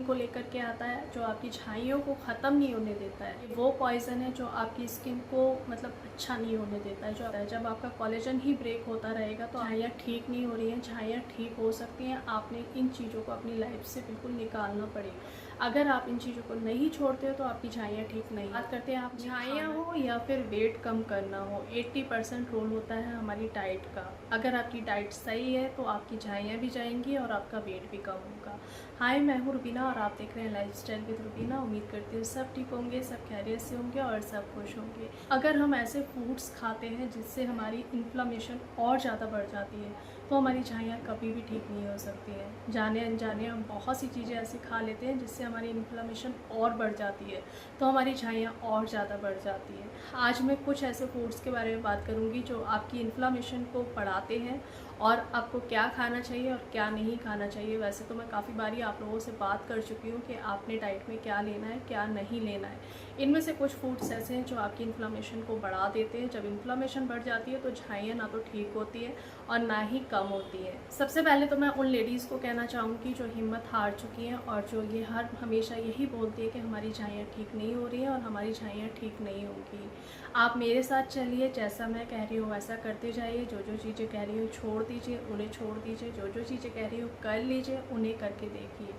को लेकर के आता है, जो आपकी झाइयों को ख़त्म नहीं होने देता है। ये वो पॉइज़न है जो आपकी स्किन को मतलब अच्छा नहीं होने देता है। जब आपका कोलेजन ही ब्रेक होता रहेगा तो झाइयाँ ठीक नहीं हो रही हैं। झाइयाँ ठीक हो सकती हैं, आपने इन चीज़ों को अपनी लाइफ से बिल्कुल निकालना पड़ेगा। अगर आप इन चीज़ों को नहीं छोड़ते हो तो आपकी झाइयाँ ठीक नहीं। बात करते हैं आप झाइयाँ हो या फिर वेट कम करना हो, 80% रोल होता है हमारी डाइट का। अगर आपकी डाइट सही है तो आपकी झाइयाँ भी जाएंगी और आपका वेट भी कम होगा। हाय, मैं हूँ रुबीना और आप देख रहे हैं लाइफस्टाइल विद रुबीना। उम्मीद करती हूँ सब ठीक होंगे, सब खैरियत से होंगे और सब खुश होंगे। अगर हम ऐसे फूड्स खाते हैं जिससे हमारी इन्फ्लेमेशन और ज़्यादा बढ़ जाती है तो हमारी झाइयाँ कभी भी ठीक नहीं हो सकती है। जाने अनजाने हम बहुत सी चीज़ें ऐसी खा लेते हैं जिससे हमारी इन्फ्लेमेशन और बढ़ जाती है तो हमारी झाइयाँ और ज़्यादा बढ़ जाती है। आज मैं कुछ ऐसे फूड्स के बारे में बात करूँगी जो आपकी इन्फ्लेमेशन को बढ़ाते हैं और आपको क्या खाना चाहिए और क्या नहीं खाना चाहिए। वैसे तो मैं काफ़ी बारी आप लोगों से बात कर चुकी हूँ कि आपने डाइट में क्या लेना है, क्या नहीं लेना है। इनमें से कुछ फूड्स ऐसे हैं जो आपकी इन्फ्लेमेशन को बढ़ा देते हैं। जब इन्फ्लेमेशन बढ़ जाती है तो झाइयाँ ना तो ठीक होती है और ना ही कम होती है। सबसे पहले तो मैं उन लेडीज़ को कहना चाहूँगी जो हिम्मत हार चुकी हैं और जो ये हमेशा यही बोलती है कि हमारी झाइयाँ ठीक नहीं हो रही हैं और हमारी झाइयाँ ठीक नहीं होंगी। आप मेरे साथ चलिए, जैसा मैं कह रही हूँ वैसा करते जाइए। जो जो चीज़ें कह रही हूँ छोड़ दीजिए, उन्हें छोड़ दीजिए। जो जो चीज़ें कह रही हूँ कर लीजिए, उन्हें करके देखिए।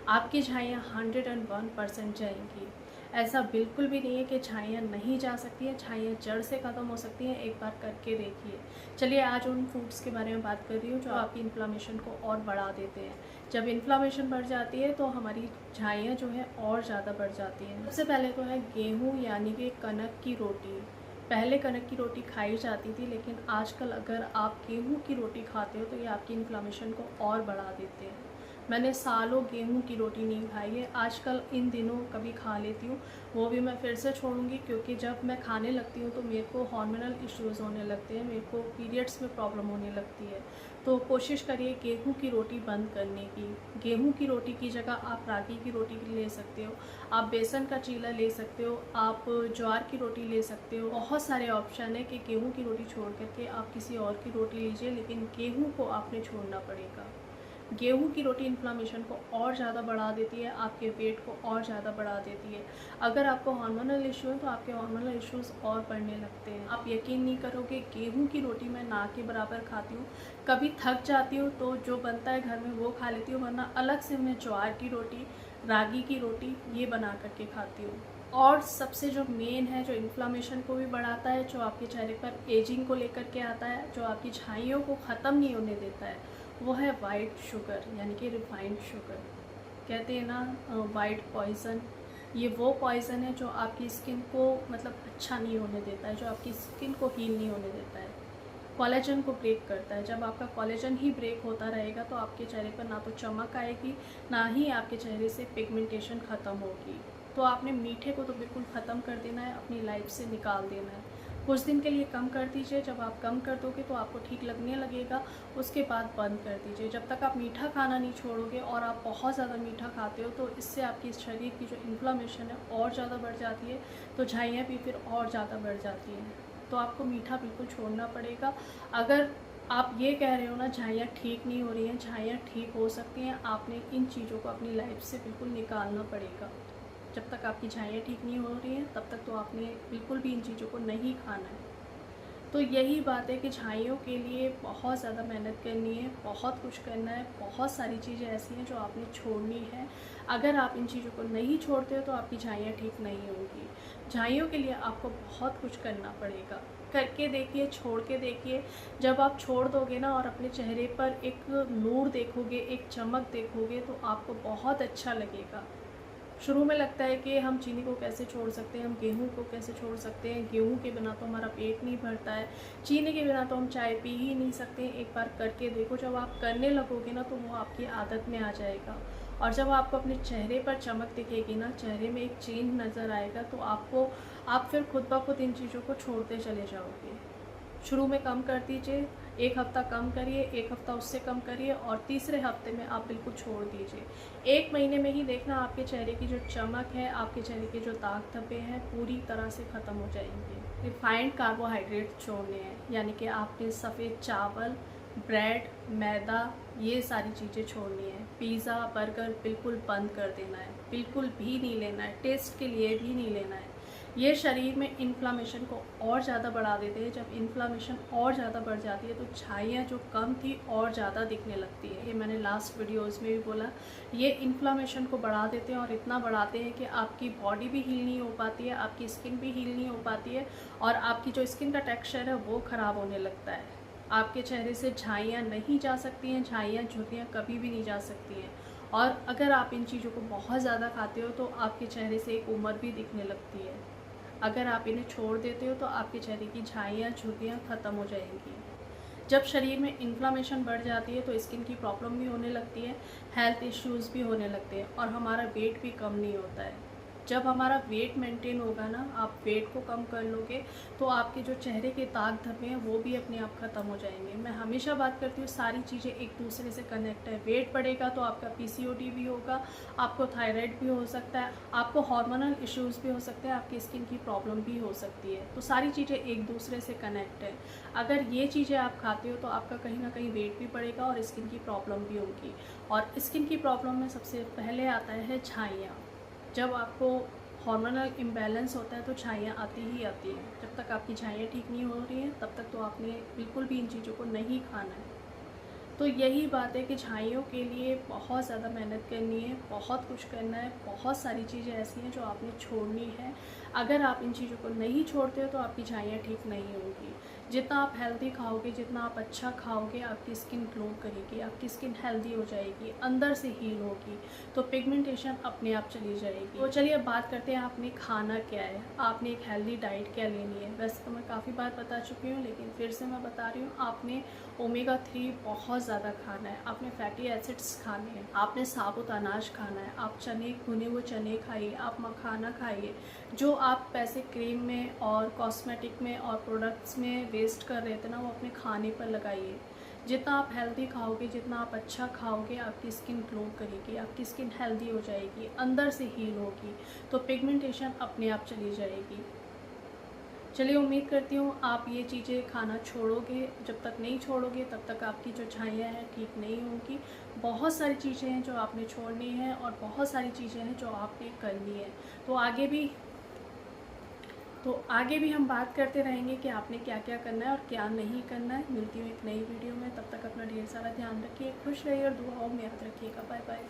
आपकी झाइयाँ 101% जाएंगी। ऐसा बिल्कुल भी नहीं है कि झाइयाँ नहीं जा सकती हैं। झाइयाँ जड़ से ख़त्म हो सकती हैं, एक बार करके देखिए। चलिए आज उन फूड्स के बारे में बात कर रही हूँ जो आपकी इन्फ्लेमेशन को और बढ़ा देते हैं। जब इन्फ्लेमेशन बढ़ जाती है तो हमारी झाइयाँ जो है और ज़्यादा बढ़ जाती हैं। सबसे पहले तो है गेहूँ यानी कि कनक की रोटी। पहले कनक की रोटी खाई जाती थी, लेकिन आजकल अगर आप गेहूँ की रोटी खाते हो तो ये आपकी इन्फ्लेमेशन को और बढ़ा देते हैं। मैंने सालों गेहूं की रोटी नहीं खाई है, आजकल इन दिनों कभी खा लेती हूँ। वो भी मैं फिर से छोड़ूंगी क्योंकि जब मैं खाने लगती हूँ तो मेरे को हार्मोनल इश्यूज़ होने लगते हैं, मेरे को पीरियड्स में प्रॉब्लम होने लगती है। तो कोशिश करिए गेहूं की रोटी बंद करने की। गेहूं की रोटी की जगह आप रागी की रोटी ले सकते हो, आप बेसन का चीला ले सकते हो, आप ज्वार की रोटी ले सकते हो। बहुत सारे ऑप्शन है कि गेहूं की रोटी छोड़ करके आप किसी और की रोटी लीजिए, लेकिन गेहूं को आपने छोड़ना पड़ेगा। गेहूं की रोटी इन्फ्लेमेशन को और ज़्यादा बढ़ा देती है, आपके वेट को और ज़्यादा बढ़ा देती है। अगर आपको हार्मोनल इशू है तो आपके हार्मोनल इश्यूज और बढ़ने लगते हैं। आप यकीन नहीं करोगे, गेहूं की रोटी मैं ना के बराबर खाती हूँ। कभी थक जाती हूँ तो जो बनता है घर में वो खा लेती हूँ, वरना अलग से मैं ज्वार की रोटी, रागी की रोटी ये बना करके खाती हूँ। और सबसे जो मेन है, जो इन्फ्लेमेशन को भी बढ़ाता है, जो आपके चेहरे पर एजिंग को लेकर के आता है, जो आपकी झाइयों को ख़त्म नहीं होने देता है, वो है वाइट शुगर यानी कि रिफाइंड शुगर। कहते हैं ना वाइट पॉइज़न। ये वो पॉइज़न है जो आपकी स्किन को मतलब अच्छा नहीं होने देता है, जो आपकी स्किन को हील नहीं होने देता है। कोलेजन को ब्रेक करता है। जब आपका कोलेजन ही ब्रेक होता रहेगा तो आपके चेहरे पर ना तो चमक आएगी, ना ही आपके चेहरे से पिगमेंटेशन ख़त्म होगी। तो आपने मीठे को तो बिल्कुल ख़त्म कर देना है, अपनी लाइफ से निकाल देना है। कुछ दिन के लिए कम कर दीजिए, जब आप कम कर दोगे तो आपको ठीक लगने लगेगा, उसके बाद बंद कर दीजिए। जब तक आप मीठा खाना नहीं छोड़ोगे और आप बहुत ज़्यादा मीठा खाते हो तो इससे आपकी शरीर की जो इन्फ्लेमेशन है और ज़्यादा बढ़ जाती है, तो झाइयाँ भी फिर और ज़्यादा बढ़ जाती हैं। तो आपको मीठा बिल्कुल छोड़ना पड़ेगा। अगर आप ये कह रहे हो ना झाइयाँ ठीक नहीं हो रही हैं, झाइयाँ ठीक हो सकती हैं, आपने इन चीज़ों को अपनी लाइफ से बिल्कुल निकालना पड़ेगा। जब तक आपकी झाइयाँ ठीक नहीं हो रही हैं तब तक तो आपने बिल्कुल भी इन चीज़ों को नहीं खाना है। तो यही बात है कि झाइयों के लिए बहुत ज़्यादा मेहनत करनी है, बहुत कुछ करना है, बहुत सारी चीज़ें ऐसी हैं जो आपने छोड़नी है। अगर आप इन चीज़ों को नहीं छोड़ते हो तो आपकी झाइयाँ ठीक नहीं होंगी। झाइयों के लिए आपको बहुत कुछ करना पड़ेगा। करके देखिए, छोड़ के देखिए। जब आप छोड़ दोगे ना और अपने चेहरे पर एक नूर देखोगे, एक चमक देखोगे, तो आपको बहुत अच्छा लगेगा। शुरू में लगता है कि हम चीनी को कैसे छोड़ सकते हैं, हम गेहूं को कैसे छोड़ सकते हैं, गेहूं के बिना तो हमारा पेट नहीं भरता है, चीनी के बिना तो हम चाय पी ही नहीं सकते। एक बार करके देखो, जब आप करने लगोगे ना तो वो आपकी आदत में आ जाएगा। और जब आपको अपने चेहरे पर चमक दिखेगी ना, चेहरे में एक चेंज नज़र आएगा, तो आप फिर खुद ब खुद इन चीज़ों को छोड़ते चले जाओगे। शुरू में कम कर दीजिए, एक हफ़्ता कम करिए, एक हफ़्ता उससे कम करिए और तीसरे हफ्ते में आप बिल्कुल छोड़ दीजिए। 1 महीने में ही देखना आपके चेहरे की जो चमक है, आपके चेहरे के जो दाग धब्बे हैं, पूरी तरह से ख़त्म हो जाएंगे। रिफाइंड कार्बोहाइड्रेट छोड़ने हैं, यानी कि आपने सफ़ेद चावल, ब्रेड, मैदा, ये सारी चीज़ें छोड़नी है। पिज़्ज़ा, बर्गर बिल्कुल बंद कर देना है, बिल्कुल भी नहीं लेना है, टेस्ट के लिए भी नहीं लेना है। ये शरीर में इन्फ्लामेशन को और ज़्यादा बढ़ा देते हैं। जब इन्फ्लामेशन और ज़्यादा बढ़ जाती है तो छाइयाँ जो कम थी और ज़्यादा दिखने लगती है। ये मैंने लास्ट वीडियोज़ में भी बोला, ये इन्फ्लामेशन को बढ़ा देते हैं और इतना बढ़ाते हैं कि आपकी बॉडी भी हील नहीं हो पाती है, आपकी स्किन भी हील नहीं हो पाती है और आपकी जो स्किन का टेक्सचर है वो ख़राब होने लगता है। आपके चेहरे से झाइयाँ नहीं जा सकती हैं, झाइयाँ झुर्रियाँ कभी भी नहीं जा सकती हैं। और अगर आप इन चीज़ों को बहुत ज़्यादा खाते हो तो आपके चेहरे से एक उम्र भी दिखने लगती है। अगर आप इन्हें छोड़ देते हो तो आपके चेहरे की झाइयाँ झुर्रियाँ ख़त्म हो जाएंगी। जब शरीर में इन्फ्लामेशन बढ़ जाती है तो स्किन की प्रॉब्लम भी होने लगती है, हेल्थ इश्यूज़ भी होने लगते हैं और हमारा वेट भी कम नहीं होता है। जब हमारा वेट मेंटेन होगा ना, आप वेट को कम कर लोगे तो आपके जो चेहरे के दाग धब्बे हैं वो भी अपने आप ख़त्म हो जाएंगे। मैं हमेशा बात करती हूँ, सारी चीज़ें एक दूसरे से कनेक्ट है। वेट बढ़ेगा तो आपका पीसीओडी भी होगा, आपको थायराइड भी हो सकता है, आपको हार्मोनल इश्यूज़ भी हो सकते हैं, आपकी स्किन की प्रॉब्लम भी हो सकती है। तो सारी चीज़ें एक दूसरे से कनेक्ट है। अगर ये चीज़ें आप खाते हो तो आपका कहीं ना कहीं वेट भी बढ़ेगा और स्किन की प्रॉब्लम भी होगी। और स्किन की प्रॉब्लम में सबसे पहले आता है छाइयाँ। जब आपको हार्मोनल इम्बैलेंस होता है तो छाइयाँ आती ही आती हैं। जब तक आपकी छाइयाँ ठीक नहीं हो रही हैं तब तक तो आपने बिल्कुल भी इन चीज़ों को नहीं खाना है। तो यही बात है कि छाइयों के लिए बहुत ज़्यादा मेहनत करनी है, बहुत कुछ करना है, बहुत सारी चीज़ें ऐसी हैं जो आपने छोड़नी है। अगर आप इन चीज़ों को नहीं छोड़ते हो तो आपकी छाइयाँ ठीक नहीं होंगी। जितना आप हेल्दी खाओगे, जितना आप अच्छा खाओगे, आपकी स्किन ग्लो करेगी, आपकी स्किन हेल्दी हो जाएगी, अंदर से हील होगी, तो पिगमेंटेशन अपने आप चली जाएगी। तो चलिए अब बात करते हैं आपने खाना क्या है, आपने एक हेल्दी डाइट क्या लेनी है। वैसे तो मैं काफ़ी बार बता चुकी हूँ लेकिन फिर से मैं बता रही हूँ, आपने ओमेगा 3 बहुत ज़्यादा खाना है, आपने फैटी एसिड्स खाने हैं, आपने साबुत अनाज खाना है, आप चने, भुने हुए चने खाइए, आप मखाना खाइए। जो आप पैसे क्रीम में और कॉस्मेटिक में और प्रोडक्ट्स में वेस्ट कर रहे थे ना, वो अपने खाने पर लगाइए। जितना आप हेल्दी खाओगे, जितना आप अच्छा खाओगे, आपकी स्किन ग्लो करेगी, आपकी स्किन हेल्दी हो जाएगी, अंदर से हील होगी, तो पिगमेंटेशन अपने आप चली जाएगी। चलिए उम्मीद करती हूँ आप ये चीज़ें खाना छोड़ोगे। जब तक नहीं छोड़ोगे तब तक आपकी जो छाइयाँ हैं ठीक नहीं होंगी। बहुत सारी चीज़ें हैं जो आपने छोड़नी है और बहुत सारी चीज़ें हैं जो आपने करनी है। तो आगे भी हम बात करते रहेंगे कि आपने क्या क्या करना है और क्या नहीं करना है। मिलती हूँ एक नई वीडियो में, तब तक अपना ढेर सारा ध्यान रखिए, खुश रहिए और दुआओं में याद रखिएगा। Bye bye.